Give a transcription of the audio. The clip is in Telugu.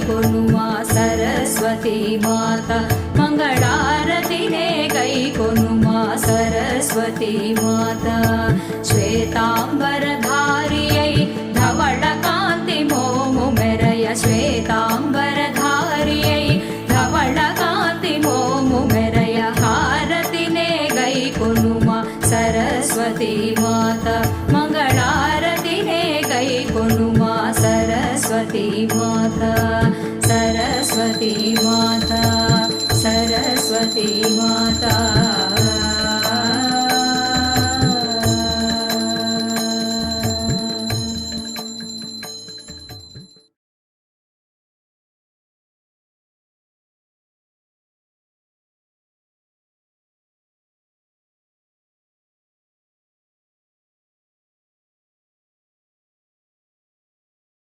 కొనుమా సరస్వతి మాత మంగళారతినే గై కొనుమా సరస్వతి మాత శ్వేతాంబరధారియై ధవళ కాంతి మోము మెరయ శ్వేతాంబరధారియై ధవళ కాంతి మోము మెరయ హారతినే గై కొనుమా సరస్వతి మాత మంగళారతినే గై కొనుమా సరస్వతి మాత సరస్వతి మాత సరస్వతి మాత